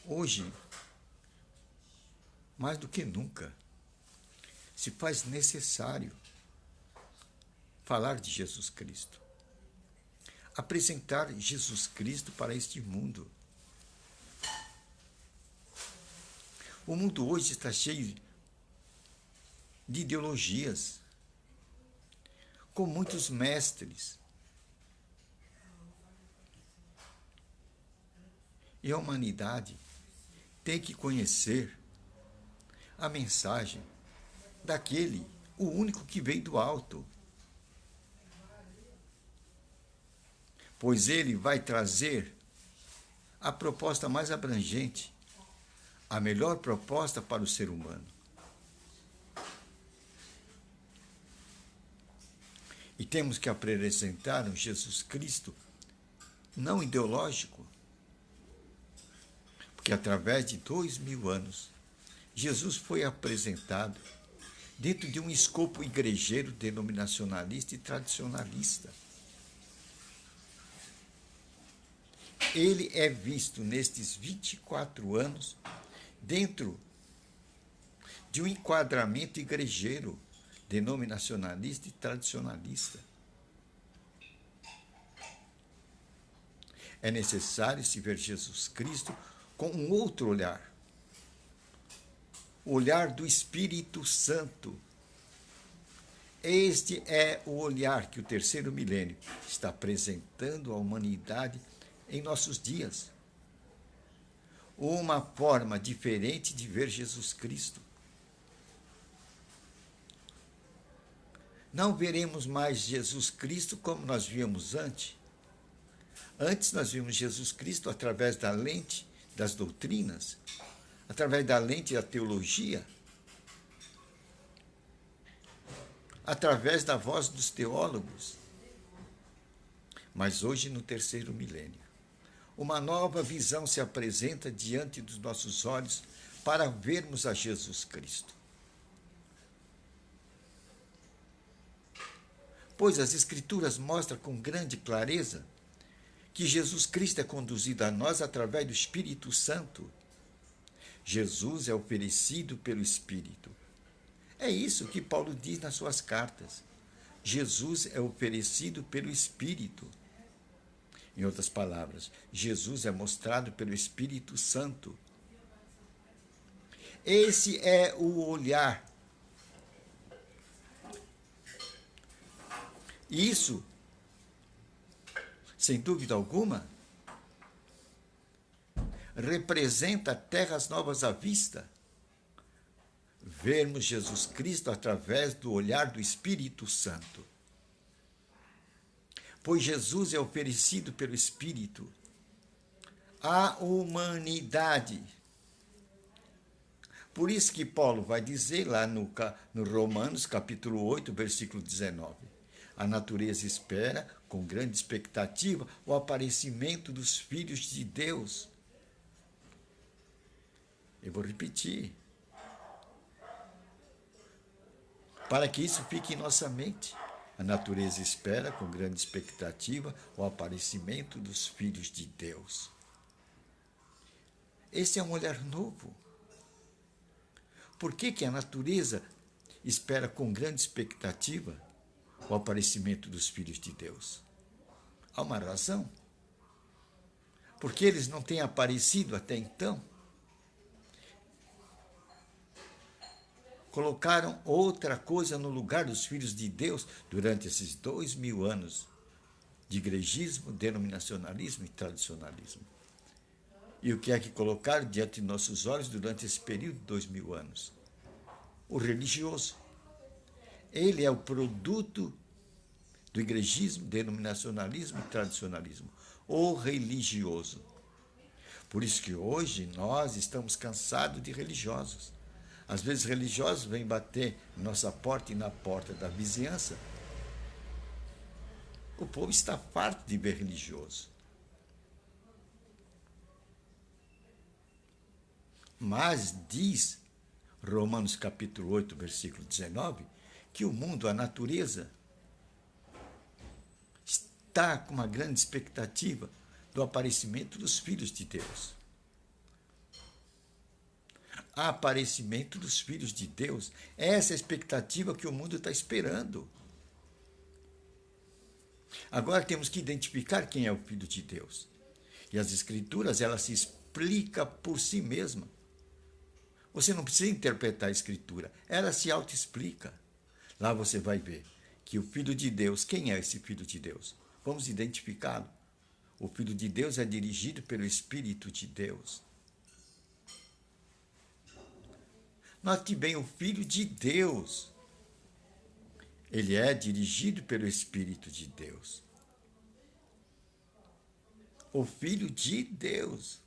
Hoje, mais do que nunca, se faz necessário falar de Jesus Cristo. Apresentar Jesus Cristo para este mundo. O mundo hoje está cheio de ideologias, com muitos mestres. E a humanidade tem que conhecer a mensagem daquele, o único que veio do alto. Pois ele vai trazer a proposta mais abrangente, a melhor proposta para o ser humano. E temos que apresentar um Jesus Cristo não ideológico, porque através de 2000 anos, Jesus foi apresentado dentro de um escopo igrejeiro, denominacionalista e tradicionalista. Ele é visto nestes 24 anos dentro de um enquadramento igrejeiro, denominacionalista e tradicionalista. É necessário se ver Jesus Cristo com um outro olhar, o olhar do Espírito Santo. Este é o olhar que o terceiro milênio está apresentando à humanidade em nossos dias. Uma forma diferente de ver Jesus Cristo. Não veremos mais Jesus Cristo como nós víamos antes. Antes nós vimos Jesus Cristo através da lente das doutrinas, através da lente da teologia, através da voz dos teólogos. Mas hoje, no terceiro milênio, uma nova visão se apresenta diante dos nossos olhos para vermos a Jesus Cristo. Pois as Escrituras mostram com grande clareza que Jesus Cristo é conduzido a nós através do Espírito Santo. Jesus é oferecido pelo Espírito. É isso que Paulo diz nas suas cartas. Jesus é oferecido pelo Espírito. Em outras palavras, Jesus é mostrado pelo Espírito Santo. Esse é o olhar. Isso, sem dúvida alguma, representa terras novas à vista. Vermos Jesus Cristo através do olhar do Espírito Santo. Pois Jesus é oferecido pelo Espírito à humanidade. Por isso que Paulo vai dizer lá no Romanos, capítulo 8, versículo 19. A natureza espera, com grande expectativa, o aparecimento dos filhos de Deus. Eu vou repetir. Para que isso fique em nossa mente. A natureza espera, com grande expectativa, o aparecimento dos filhos de Deus. Esse é um olhar novo. Por que a natureza espera com grande expectativa o aparecimento dos filhos de Deus? Há uma razão. Porque eles não têm aparecido até então. Colocaram outra coisa no lugar dos filhos de Deus durante esses 2000 anos de igrejismo, denominacionalismo e tradicionalismo. E o que é que colocaram diante de nossos olhos durante esse período de 2000 anos? O religioso. Ele é o produto do igrejismo, denominacionalismo e tradicionalismo. O religioso. Por isso que hoje nós estamos cansados de religiosos. Às vezes religiosos vêm bater em nossa porta e na porta da vizinhança. O povo está farto de ver religioso. Mas diz Romanos capítulo 8, versículo 19, que o mundo, a natureza, está com uma grande expectativa do aparecimento dos filhos de Deus. aparecimento dos filhos de Deus. Essa é a expectativa que o mundo está esperando. Agora temos que identificar quem é o Filho de Deus. E as Escrituras, ela se explica por si mesma. Você não precisa interpretar a Escritura, ela se auto-explica. Lá você vai ver que o Filho de Deus, quem é esse Filho de Deus? Vamos identificá-lo. O Filho de Deus é dirigido pelo Espírito de Deus. Note bem, o Filho de Deus, ele é dirigido pelo Espírito de Deus. O Filho de Deus.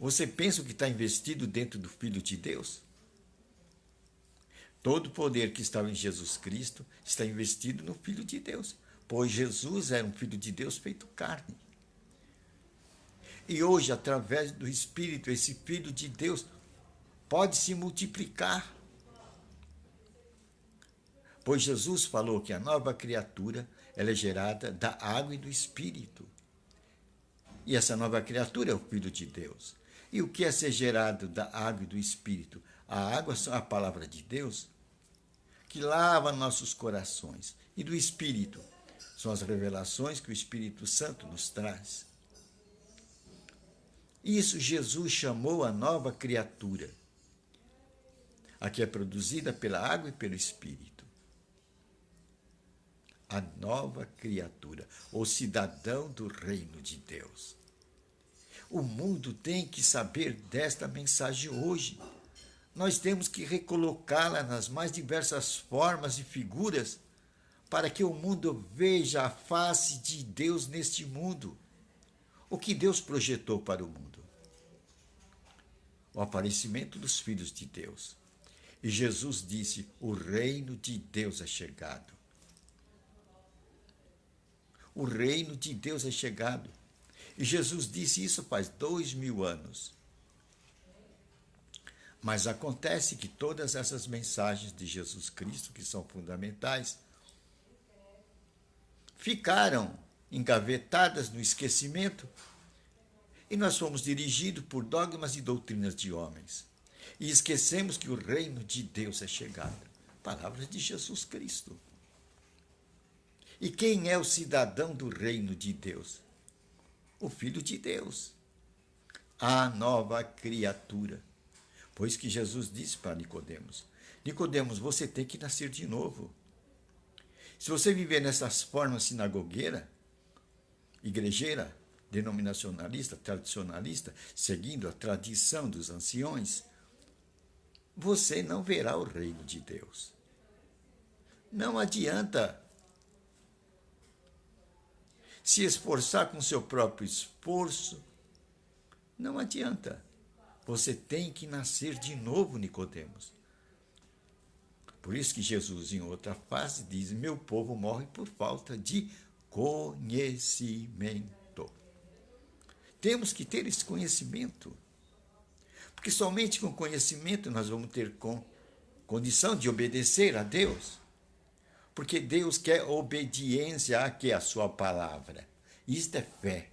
Você pensa o que está investido dentro do Filho de Deus? Todo o poder que estava em Jesus Cristo está investido no Filho de Deus, pois Jesus era um Filho de Deus feito carne. E hoje, através do Espírito, esse Filho de Deus pode se multiplicar. Pois Jesus falou que a nova criatura ela é gerada da água e do Espírito. E essa nova criatura é o Filho de Deus. E o que é ser gerado da água e do Espírito? A água é a palavra de Deus, que lava nossos corações. E do Espírito são as revelações que o Espírito Santo nos traz. Isso Jesus chamou a nova criatura, a que é produzida pela água e pelo Espírito. A nova criatura, o cidadão do reino de Deus. O mundo tem que saber desta mensagem hoje. Nós temos que recolocá-la nas mais diversas formas e figuras para que o mundo veja a face de Deus neste mundo. O que Deus projetou para o mundo? O aparecimento dos filhos de Deus. E Jesus disse: o reino de Deus é chegado. O reino de Deus é chegado. E Jesus disse isso faz 2000 anos. Mas acontece que todas essas mensagens de Jesus Cristo, que são fundamentais, ficaram engavetadas no esquecimento e nós fomos dirigidos por dogmas e doutrinas de homens. E esquecemos que o reino de Deus é chegado. Palavras de Jesus Cristo. E quem é o cidadão do reino de Deus? O Filho de Deus. A nova criatura. Pois que Jesus disse para Nicodemos: Nicodemos, você tem que nascer de novo. Se você viver nessas formas sinagogueira, igrejeira, denominacionalista, tradicionalista, seguindo a tradição dos anciões, você não verá o reino de Deus. Não adianta se esforçar com seu próprio esforço. Não adianta. Você tem que nascer de novo, Nicodemos. Por isso que Jesus, em outra fase, diz: meu povo morre por falta de conhecimento. Temos que ter esse conhecimento. Porque somente com conhecimento nós vamos ter condição de obedecer a Deus. Porque Deus quer obediência à sua palavra. Isto é fé.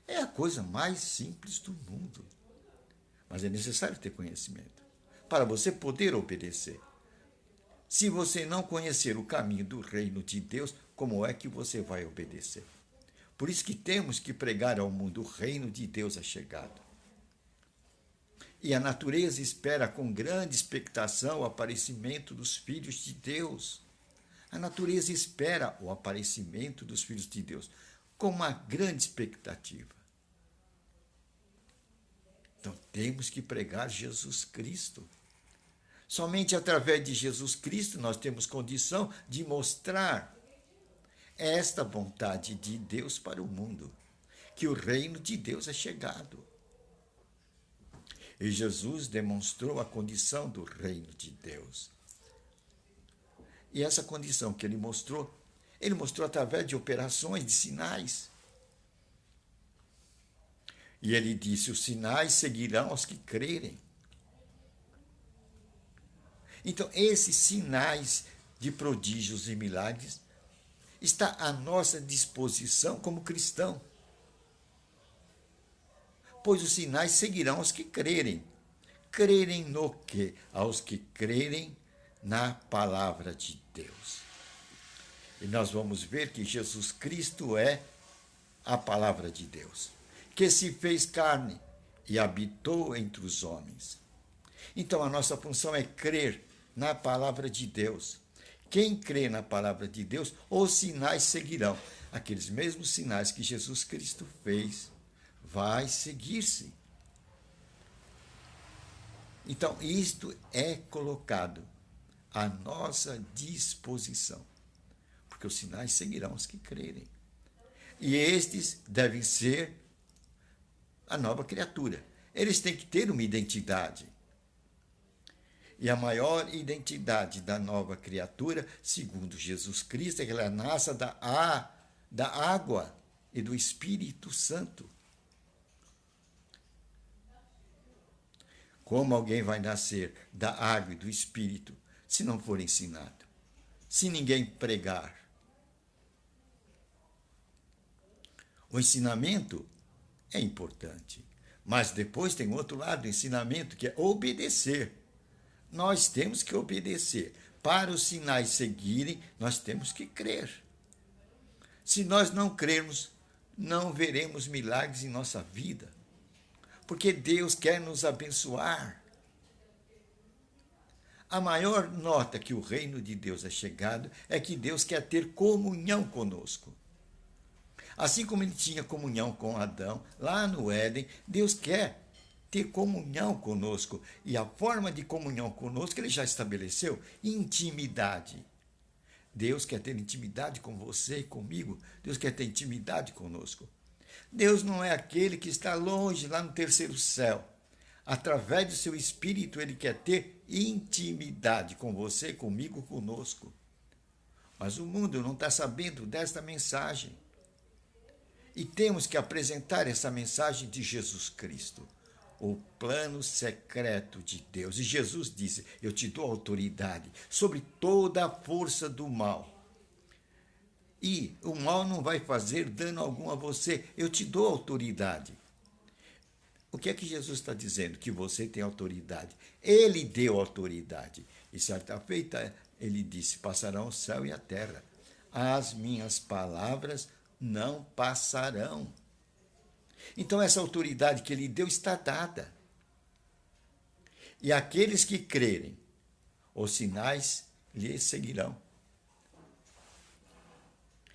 É a coisa mais simples do mundo. Mas é necessário ter conhecimento para você poder obedecer. Se você não conhecer o caminho do reino de Deus, como é que você vai obedecer? Por isso que temos que pregar ao mundo: o reino de Deus é chegado. E a natureza espera com grande expectação o aparecimento dos filhos de Deus. A natureza espera o aparecimento dos filhos de Deus com uma grande expectativa. Então temos que pregar Jesus Cristo. Somente através de Jesus Cristo nós temos condição de mostrar esta vontade de Deus para o mundo, que o reino de Deus é chegado. E Jesus demonstrou a condição do reino de Deus. E essa condição que ele mostrou através de operações, de sinais. E ele disse: os sinais seguirão aos que crerem. Então, esses sinais de prodígios e milagres está à nossa disposição como cristão. pois os sinais seguirão aos que crerem. Crerem no quê? Aos que crerem na palavra de Deus. E nós vamos ver que Jesus Cristo é a palavra de Deus, que se fez carne e habitou entre os homens. Então a nossa função é crer na palavra de Deus. Quem crê na palavra de Deus, os sinais seguirão. Aqueles mesmos sinais que Jesus Cristo fez, vai seguir-se. Então, isto é colocado à nossa disposição, porque os sinais seguirão os que crerem. E estes devem ser a nova criatura. Eles têm que ter uma identidade. E a maior identidade da nova criatura, segundo Jesus Cristo, é que ela nasça da água e do Espírito Santo. Como alguém vai nascer da água e do Espírito se não for ensinado? Se ninguém pregar? O ensinamento é importante, mas depois tem outro lado do ensinamento, que é obedecer. Nós temos que obedecer. Para os sinais seguirem, nós temos que crer. Se nós não crermos, não veremos milagres em nossa vida, porque Deus quer nos abençoar. A maior nota que o reino de Deus é chegado é que Deus quer ter comunhão conosco. Assim como ele tinha comunhão com Adão, lá no Éden, Deus quer ter comunhão conosco. E a forma de comunhão conosco ele já estabeleceu: intimidade. Deus quer ter intimidade com você e comigo. Deus quer ter intimidade conosco. Deus não é aquele que está longe, lá no terceiro céu. Através do seu Espírito, ele quer ter intimidade com você, comigo, conosco. Mas o mundo não está sabendo desta mensagem. E temos que apresentar essa mensagem de Jesus Cristo, o plano secreto de Deus. E Jesus disse: eu te dou autoridade sobre toda a força do mal. E o mal não vai fazer dano algum a você. Eu te dou autoridade. O que é que Jesus está dizendo? Que você tem autoridade. Ele deu autoridade. E certa feita ele disse: passarão o céu e a terra. As minhas palavras não passarão. Então essa autoridade que ele deu está dada. E aqueles que crerem, os sinais lhes seguirão.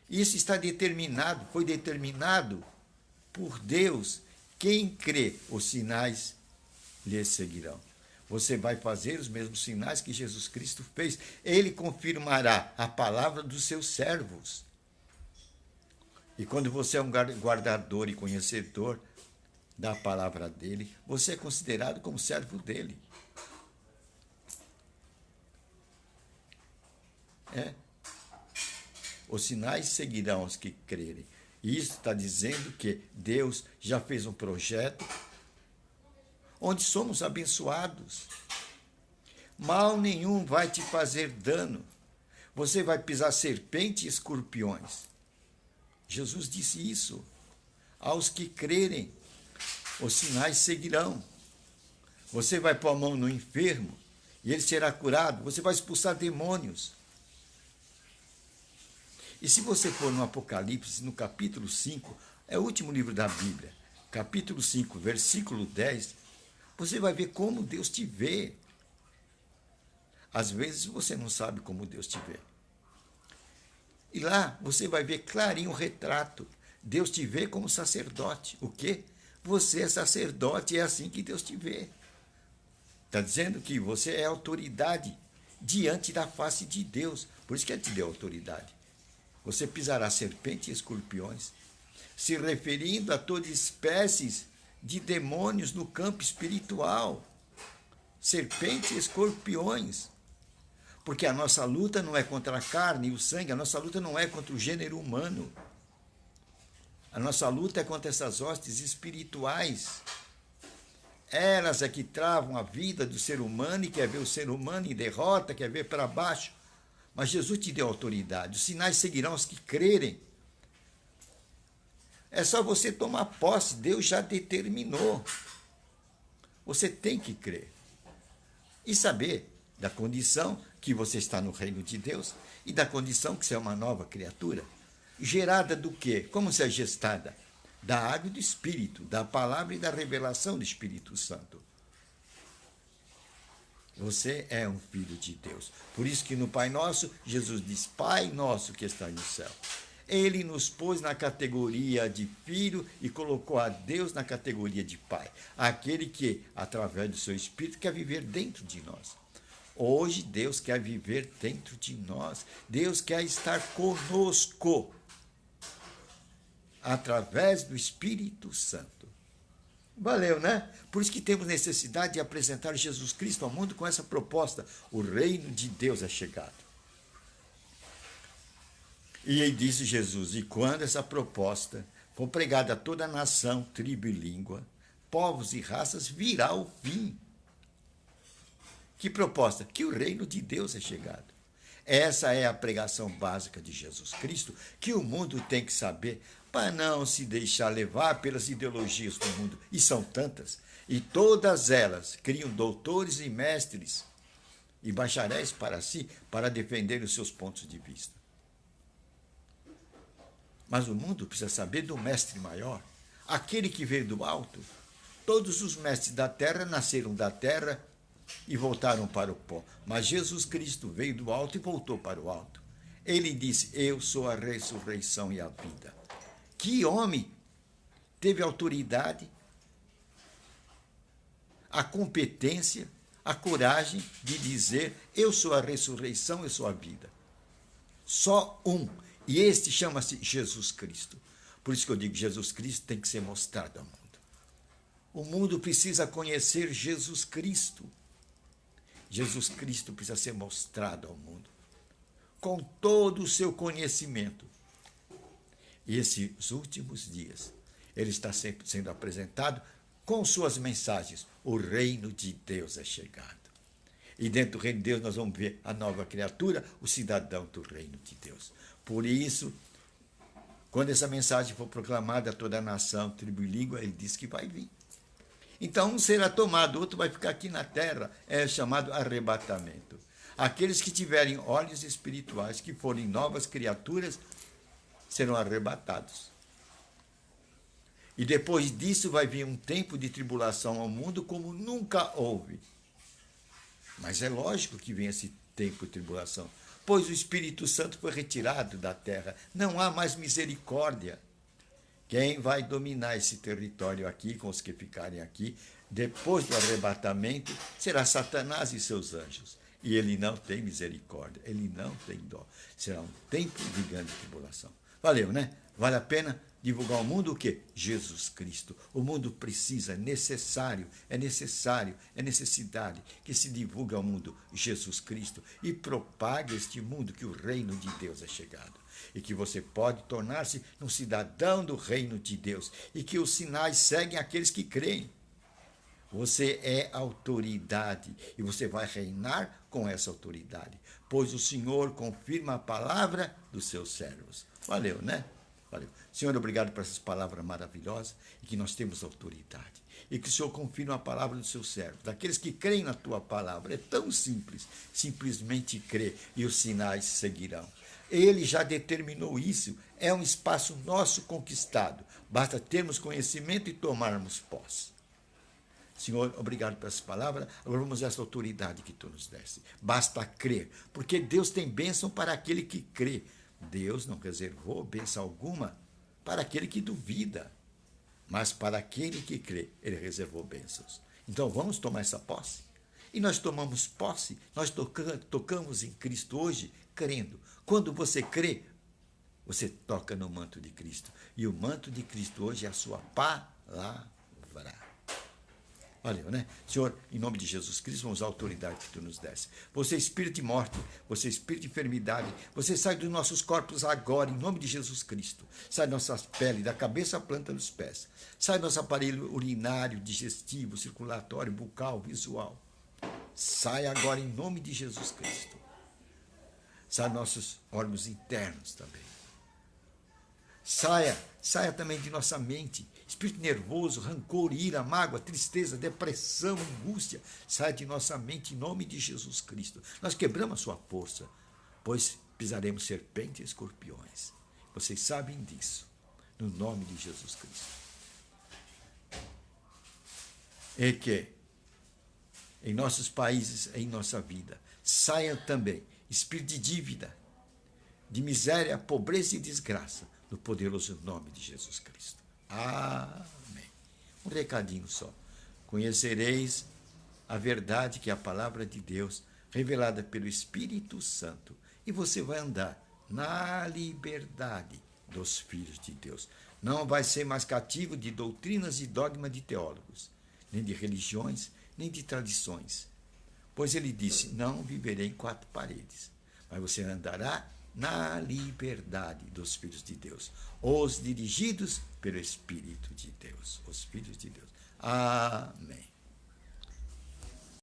Isso está determinado, foi determinado por Deus. Quem crê, os sinais lhes seguirão. Você vai fazer os mesmos sinais que Jesus Cristo fez. Ele confirmará a palavra dos seus servos. E quando você é um guardador e conhecedor da palavra dele, você é considerado como servo dele. Os sinais seguirão os que crerem. E isso está dizendo que Deus já fez um projeto onde somos abençoados. Mal nenhum vai te fazer dano. Você vai pisar serpente e escorpiões. Jesus disse isso. Aos que crerem, os sinais seguirão. Você vai pôr a mão no enfermo e ele será curado. Você vai expulsar demônios. E se você for no Apocalipse, no capítulo 5, é o último livro da Bíblia, capítulo 5, versículo 10, você vai ver como Deus te vê. Às vezes você não sabe como Deus te vê. E lá você vai ver clarinho o retrato. Deus te vê como sacerdote. O quê? Você é sacerdote, é assim que Deus te vê. Está dizendo que você é autoridade diante da face de Deus. Por isso que ele te deu autoridade. Você pisará serpente e escorpiões, se referindo a todas espécies de demônios no campo espiritual. Serpente e escorpiões. Porque a nossa luta não é contra a carne e o sangue, a nossa luta não é contra o gênero humano. A nossa luta é contra essas hostes espirituais. Elas é que travam a vida do ser humano e quer ver o ser humano em derrota, quer ver para baixo. Mas Jesus te deu autoridade. Os sinais seguirão os que crerem. É só você tomar posse, Deus já determinou. Você tem que crer. E saber da condição que você está no reino de Deus e da condição que você é uma nova criatura. Gerada do quê? Como você é gestada? Da água e do Espírito, da palavra e da revelação do Espírito Santo. Você é um filho de Deus. Por isso que no Pai Nosso, Jesus diz, Pai Nosso que está no céu. Ele nos pôs na categoria de filho e colocou a Deus na categoria de Pai. Aquele que, através do seu Espírito, quer viver dentro de nós. Hoje, Deus quer viver dentro de nós. Deus quer estar conosco, através do Espírito Santo. Valeu, né? Por isso que temos necessidade de apresentar Jesus Cristo ao mundo com essa proposta. O reino de Deus é chegado. E aí disse Jesus, e quando essa proposta for pregada a toda a nação, tribo e língua, povos e raças, virá o fim. Que proposta? Que o reino de Deus é chegado. Essa é a pregação básica de Jesus Cristo, que o mundo tem que saber, para não se deixar levar pelas ideologias do mundo. E são tantas. E todas elas criam doutores e mestres e bacharéis para si, para defender os seus pontos de vista. Mas o mundo precisa saber do mestre maior, aquele que veio do alto. Todos os mestres da terra nasceram da terra e voltaram para o pó. Mas Jesus Cristo veio do alto e voltou para o alto. Ele disse, eu sou a ressurreição e a vida. Que homem teve autoridade, a competência, a coragem de dizer, eu sou a ressurreição, eu sou a vida. Só um. E este chama-se Jesus Cristo. Por isso que eu digo, Jesus Cristo tem que ser mostrado ao mundo. O mundo precisa conhecer Jesus Cristo. Jesus Cristo precisa ser mostrado ao mundo, com todo o seu conhecimento. E esses últimos dias, ele está sempre sendo apresentado com suas mensagens. O reino de Deus é chegado. E dentro do reino de Deus nós vamos ver a nova criatura, o cidadão do reino de Deus. Por isso, quando essa mensagem for proclamada a toda a nação, tribo e língua, ele diz que vai vir. Então, um será tomado, outro vai ficar aqui na terra. É chamado arrebatamento. Aqueles que tiverem olhos espirituais, que forem novas criaturas, serão arrebatados. E depois disso vai vir um tempo de tribulação ao mundo como nunca houve. Mas é lógico que vem esse tempo de tribulação, pois o Espírito Santo foi retirado da terra. Não há mais misericórdia. Quem vai dominar esse território aqui, com os que ficarem aqui, depois do arrebatamento, será Satanás e seus anjos. E ele não tem misericórdia, ele não tem dó. Será um tempo de grande tribulação. Valeu, né? Vale a pena divulgar ao mundo o quê? Jesus Cristo. O mundo precisa, é necessário, é necessidade que se divulgue ao mundo Jesus Cristo e propague este mundo que o reino de Deus é chegado. E que você pode tornar-se um cidadão do reino de Deus. E que os sinais seguem aqueles que creem. Você é autoridade e você vai reinar com essa autoridade. Pois o Senhor confirma a palavra dos seus servos. Valeu, né? Valeu. Senhor, obrigado por essas palavras maravilhosas e que nós temos autoridade. E que o Senhor confirma a palavra dos seus servos, daqueles que creem na tua palavra. É tão simples, simplesmente crer e os sinais seguirão. Ele já determinou isso, é um espaço nosso conquistado. Basta termos conhecimento e tomarmos posse. Senhor, obrigado por essa palavra. Agora vamos a essa autoridade que tu nos deste. Basta crer, porque Deus tem bênção para aquele que crê. Deus não reservou bênção alguma para aquele que duvida, mas para aquele que crê, ele reservou bênçãos. Então vamos tomar essa posse. E nós tomamos posse, nós tocamos em Cristo hoje, crendo. Quando você crê, você toca no manto de Cristo. E o manto de Cristo hoje é a sua palavra. Valeu, né? Senhor, em nome de Jesus Cristo, vamos à autoridade que tu nos desse. Você, espírito de morte, você, espírito de enfermidade, você sai dos nossos corpos agora, em nome de Jesus Cristo. Sai das nossas peles, da cabeça à planta dos pés. Sai do nosso aparelho urinário, digestivo, circulatório, bucal, visual. Sai agora em nome de Jesus Cristo. Sai nossos órgãos internos também. Saia também de nossa mente. Espírito nervoso, rancor, ira, mágoa, tristeza, depressão, angústia. Saia de nossa mente em nome de Jesus Cristo. Nós quebramos a sua força, pois pisaremos serpentes e escorpiões. Vocês sabem disso, no nome de Jesus Cristo. E que em nossos países, em nossa vida, saia também espírito de dívida, de miséria, pobreza e desgraça, no poderoso nome de Jesus Cristo. Amém. Um recadinho só. Conhecereis a verdade, que é a palavra de Deus, revelada pelo Espírito Santo, e você vai andar na liberdade dos filhos de Deus. Não vai ser mais cativo de doutrinas e dogmas de teólogos, nem de religiões, nem de tradições. Pois ele disse, não viverei em quatro paredes, mas você andará na liberdade dos filhos de Deus, os dirigidos pelo Espírito de Deus, os filhos de Deus. Amém.